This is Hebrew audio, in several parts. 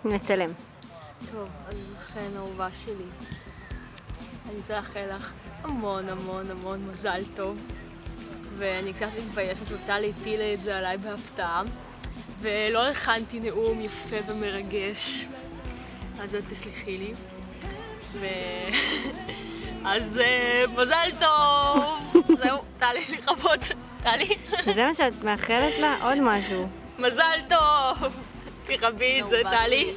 מצלם. טוב, אז לכן אהובה שלי. אני רוצה לאחל לך המון המון המון מזל טוב. ואני קצת מתביישת, טלי הטילה את זה עליי בהפתעה. ולא הכנתי נאום יפה ומרגש. אז תסלחי לי. אז מזל טוב! זהו, טלי לכבוד. טלי? זה מה שאת מאחלת לה? עוד משהו. מזל טוב! תכבי את זה, טלי.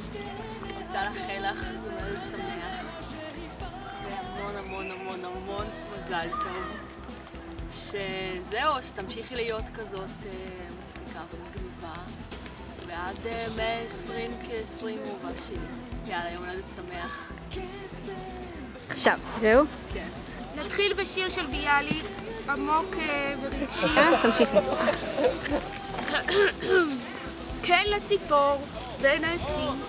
רוצה לאחל לך זמן שמח. והמון המון המון המון מזל טוב. שזהו, שתמשיכי להיות כזאת מצחיקה ומגניבה. ועד 120 כ-20 אהובה שלי. יאללה, יום הולדת שמח. עכשיו, זהו? כן. נתחיל בשיר של ביאליק, עמוק ורגשי. תמשיכי. כן לציפור בין העצים,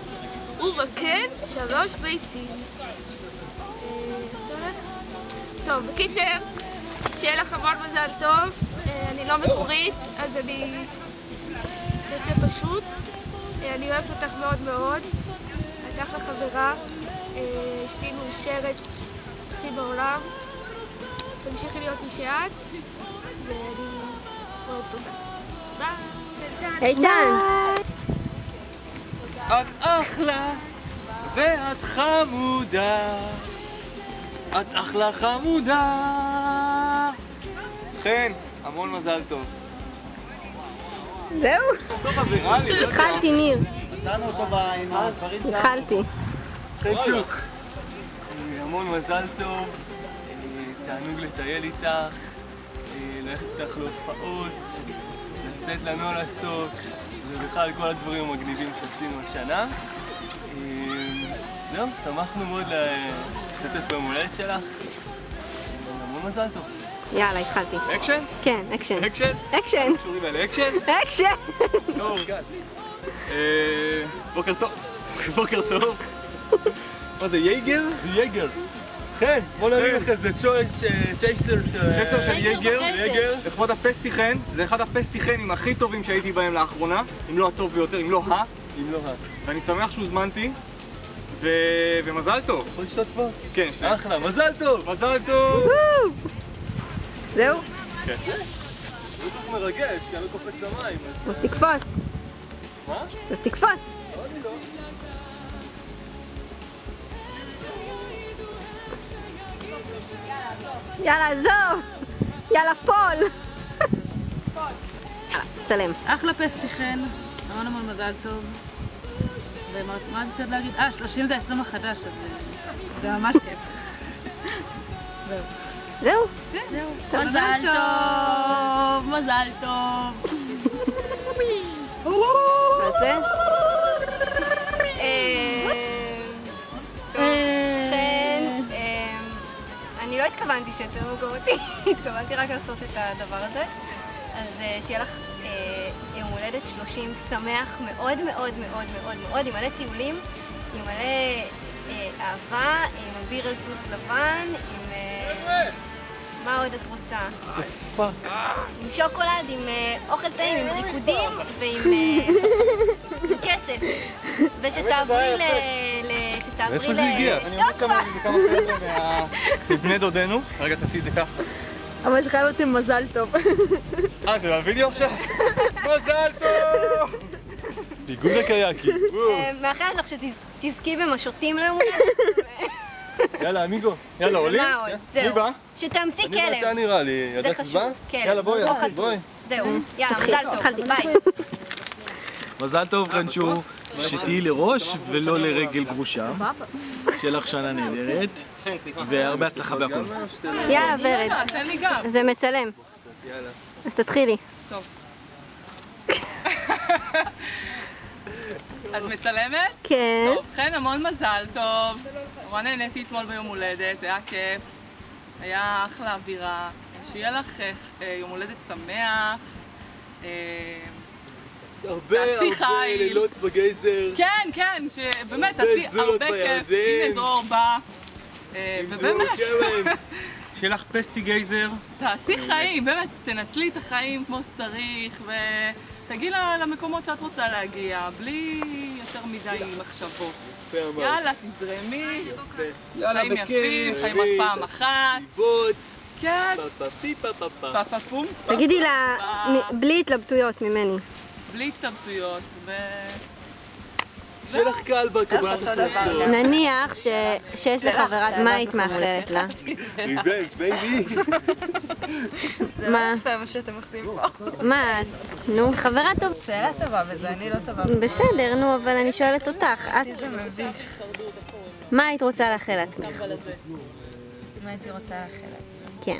ובכן 3 ביצים. טוב, בקיצר, שיהיה לך המון מזל טוב. אני לא מקורית, אז אני אעשה פשוט. אני אוהבת אותך מאוד מאוד. את אחלה חברה, אשתי מאושרת, הכי בעולם. תמשיכי להיות מי שאת, ואני אוהבת אותך. ביי. איתן! את אחלה ואת חמודה, את אחלה חמודה. חן, המון מזל טוב. זהו? טוב חברה לי, לא יודע. התחלתי, ניר. נתנו אותו עם הדברים שלנו. התחלתי. חן צ'וק. המון מזל טוב, תענוג לטייל איתך, ללכת איתך להופעות, לצאת לנו על הסוקס, ובכלל כל הדברים המגניבים שעשינו השנה. זהו, שמחנו מאוד להשתתף ביום הולדת שלך. המון מזל טוב. יאללה, התחלתי. אקשן? כן, אקשן. אקשן? אקשן. קשורים על אקשן? אקשן! טוב. בוקר טוב. בוקר טוב. מה זה, ייגר? זה ייגר. כן, בוא נראה לך איזה צ'ייסר של ייגר. לכבוד הפסטיכן, זה אחד הפסטיכנים הכי טובים שהייתי בהם לאחרונה, אם לא הטוב ביותר, אם לא ה. ואני שמח שהוזמנתי, ומזל טוב. יכול לשתות פה? כן, אחלה, מזל טוב! מזל טוב! זהו? כן. זה כל כך מרגש, כי אני לא קופץ למים, אז תקפוץ. מה? אז תקפוץ. אני לא. יאללה, עזוב! יאללה, פול! יאללה, צלם. אחלה פסטיכן, המון המון מזל טוב. ומה רציתי עוד להגיד? 30 זה 20 החדש, אז זה ממש כיף. זהו? זהו. מזל טוב! מזל טוב! מה זה? לכן, אני לא התכוונתי שתראו אותי, התכוונתי רק לעשות את הדבר הזה. אז שיהיה לך יום הולדת 30 שמח מאוד מאוד מאוד מאוד מאוד, עם מלא טיולים, עם מלא אהבה, עם אוויר על סוס לבן, עם... מה עוד את רוצה? עם שוקולד, עם אוכל טעים, עם ריקודים ועם כסף. ושתעברי איפה זה הגיע? לשתות כבר. אני אומר כמה חבר'ה מבני דודנו. רגע, תעשי את זה ככה. אבל זה חייב להיות עם מזל טוב. זה בווידאו עכשיו? מזל טוב! איגוד הקייקים. מאחלת לך שתזכי במשוטים ליום הולדת. יאללה, אמיגו. יאללה, עולים? מה עוד? מי זהו. בא? שתמציא אני ואתה כלב. נראה לי, זה ידעת חשוב. בא? כלב. יאללה, בואי, לא חתול. בואי. זהו. יאללה, מזל טוב. ביי. מזל טוב, רנצ'ו, שתהיי לראש ולא לרגל גרושה. שיהיה לך שנה נהדרת, והרבה הצלחה בהכל. יאללה, ורד. תן לי גם. זה מצלם. אז תתחילי. את מצלמת? כן. טוב, חן, המון מזל טוב. נורא נהניתי אתמול ביום הולדת, היה כיף. היה אחלה אווירה. שיהיה לך יום הולדת שמח. הרבה לילות בגייזר. כן, כן, שבאמת, עשי הרבה כיף. הנה דרור בא. ובאמת. שיהיה לך פסטי גייזר. תעשי חיים, באמת, תנצלי את החיים כמו שצריך, ותגיעי למקומות שאת רוצה להגיע, בלי יותר מדי מחשבות. יאללה, תזרמי, חיים יפים, חיים רק פעם אחת. כן. פאפאפום. תגידי לה, בלי התלבטויות ממני. בלי התלבטויות, שיהיה לך קל בקבלת החלטות. נניח שיש לחברת, מה היית מאחלת לה? ריבנג' בייבי. זה לא יפה מה שאתם עושים פה. מה? נו, חברה טוב. צאלה טובה בזה, אני לא טובה. בסדר, נו, אבל אני שואלת אותך. זה מביך. מה היית רוצה לאחל לעצמך? מה הייתי רוצה לאחל לעצמי? כן.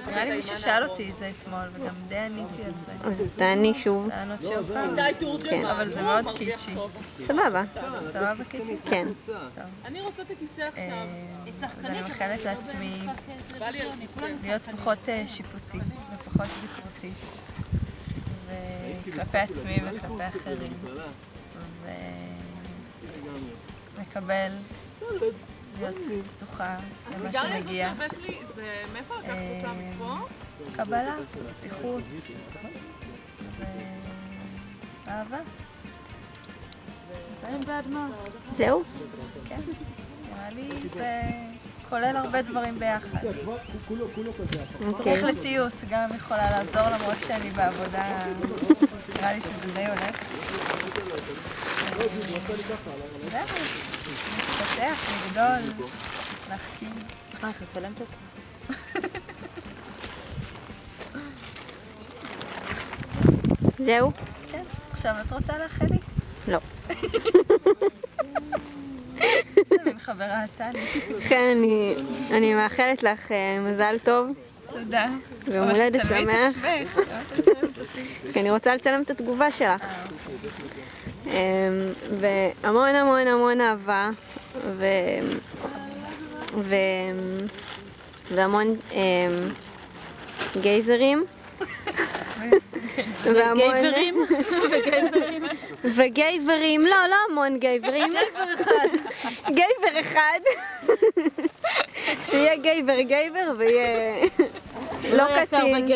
נראה לי מישהו שאל אותי את זה אתמול, וגם די עניתי על זה. אז תעני שוב. לענות שוב פעם? כן. אבל זה מאוד קיצ'י. סבבה. סבבה קיצ'י? כן. אני רוצה את הכיסא עכשיו. אז אני מאחלת לעצמי להיות פחות שיפוטית ופחות ביקורתית. וכלפי עצמי וכלפי אחרים. ולקבל, להיות פתוחה למה שמגיע. מאיפה לקחת אותה מפה? קבלה, פתיחות ואהבה. זהו? כן. נראה לי זה כולל הרבה דברים ביחד. החלטיות גם יכולה לעזור למרות שאני בעבודה, נראה לי שזה די הולך. זהו, להתפתח, לגדול, להחכים. את מצלמת אותה? זהו? כן. עכשיו את רוצה לאחל לי? לא. זה מין חברה טלי. כן, אני מאחלת לך מזל טוב. תודה. ויום הולדת שמח. כי אני רוצה לצלם את התגובה שלך. והמון המון המון אהבה. והמון גייזרים. גייברים? וגייברים, לא המון גייברים. גייבר אחד. שיהיה גייבר ויהיה לא קטין.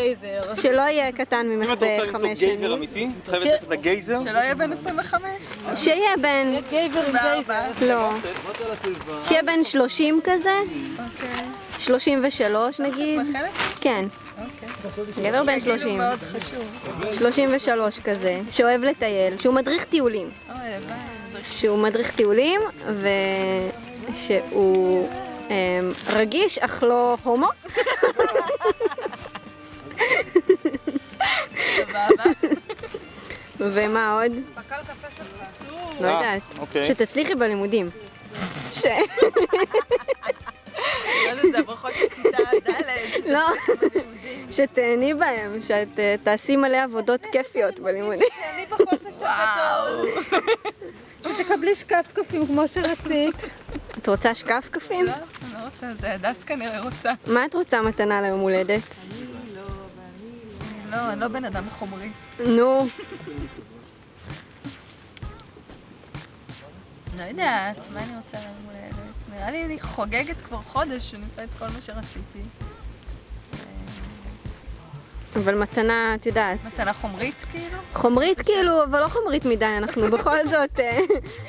שלא יהיה קטן ממך ב5 שנים. אם את רוצה למצוא גייבר אמיתי, את חייבת ללכת לגייזר? שלא יהיה בן 25? שיהיה בן... גייבר עם גייזר. לא. שיהיה בן 30 כזה. 33 נגיד. כן. גבר בן 30. 33 כזה, שאוהב לטייל, שהוא מדריך טיולים. שהוא מדריך טיולים ושהוא רגיש אך לא הומו. ומה עוד? לא יודעת. שתצליחי בלימודים. זה הברכות של כיתה ד'. לא, שתהני בהם, שאת תעשי מלא עבודות כיפיות בלימודים. אני בחופש הגדול. שתקבלי שקף קפים כמו שרצית. את רוצה שקף קפים? לא, אני לא רוצה, זה הדס כנראה רוצה. מה את רוצה מתנה ליום הולדת? אני לא בן אדם חומרי. נו. לא יודעת, מה אני רוצה ליום הולדת? נראה לי אני חוגגת כבר חודש שאני עושה את כל מה שרציתי. אבל מתנה, את יודעת. מתנה חומרית כאילו? חומרית כאילו, אבל לא חומרית מדי, אנחנו בכל זאת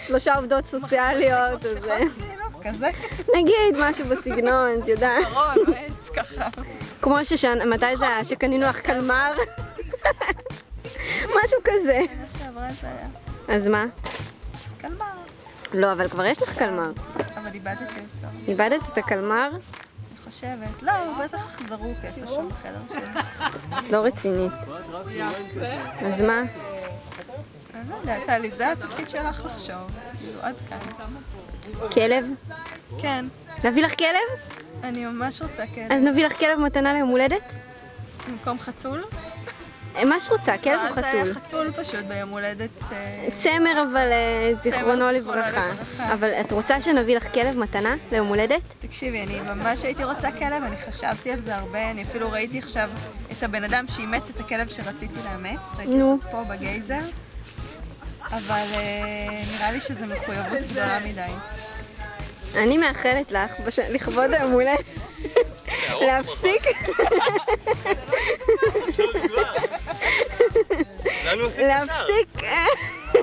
3 עובדות סוציאליות, אז כזה? נגיד משהו בסגנון, את יודעת. קרון, עץ, ככה. כמו מתי זה היה? שקנינו לך קלמר? משהו כזה. מה שעברה זה היה. אז מה? קלמר. לא, אבל כבר יש לך קלמר. אבל איבדתי אותו. איבדת את הקלמר? אני חושבת. לא, הוא בטח זרוק איפשהו בחדר שלי. לא רצינית. אז מה? אני לא יודעת, טלי, זה התפקיד שלך לחשוב. כאילו, עד כאן. כלב? כן. נביא לך כלב? אני ממש רוצה כלב. אז נביא לך כלב מתנה ליום הולדת? במקום חתול? מה שרוצה, כלב או חתול? זה היה חתול פשוט ביום הולדת. צמר, אבל זיכרונו לברכה. אבל את רוצה שנביא לך כלב מתנה ליום הולדת? תקשיבי, אני ממש הייתי רוצה כלב, אני חשבתי על זה הרבה, אני אפילו ראיתי עכשיו את הבן אדם שאימץ את הכלב שרציתי לאמץ, ראיתי אותו פה בגייזר, אבל נראה לי שזה מחויבות גדולה מדי. אני מאחלת לך, לכבוד היום הולדת, להפסיק?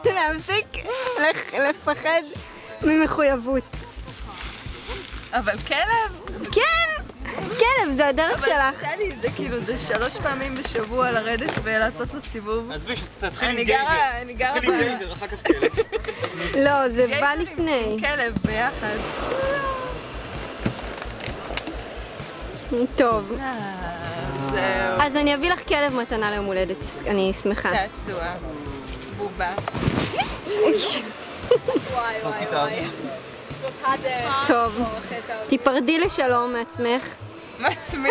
להפסיק לפחד ממחויבות. אבל כלב? כן! כלב, זה הדרך שלך. טלי, זה כאילו, זה 3 פעמים בשבוע לרדת ולעשות לו סיבוב. עזבי, שתתחיל עם גייבר. תתחיל עם גייבר, אחר כך כלב. לא, זה בא לפני. כלב ביחד. טוב. זהו. אז אני אביא לך כלב מתנה ליום הולדת, אני שמחה. צעצוע. בובה. טוב, תיפרדי לשלום מעצמך. מעצמי.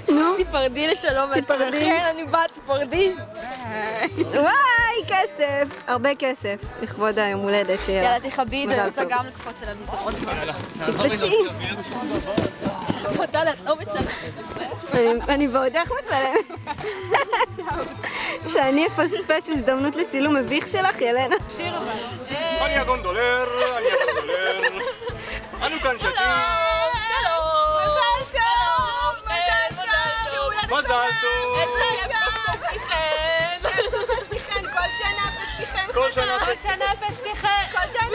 נו, תיפרדי לשלום מעצמך. כן, אני בת, תיפרדי. וואי, כסף. הרבה כסף, לכבוד היום הולדת שיהיה. יאללה, תכבי את זה, אני רוצה מזל גם לקפוץ אליו מזה עוד פעם. תקפצי. אותה לעצור מצלמת. אני ועוד איך מצלמת. שאני אפספס הזדמנות לצילום מביך שלך, ילנה. שיר אבל. אני הגונדולר, אני הגונדולר. אנו כאן שתים. שלום. מזל טוב! מזל טוב! מזל טוב. פסטיכן! כל שנה פסטיכן! כל שנה כל שנה פסטיכן! כל שנה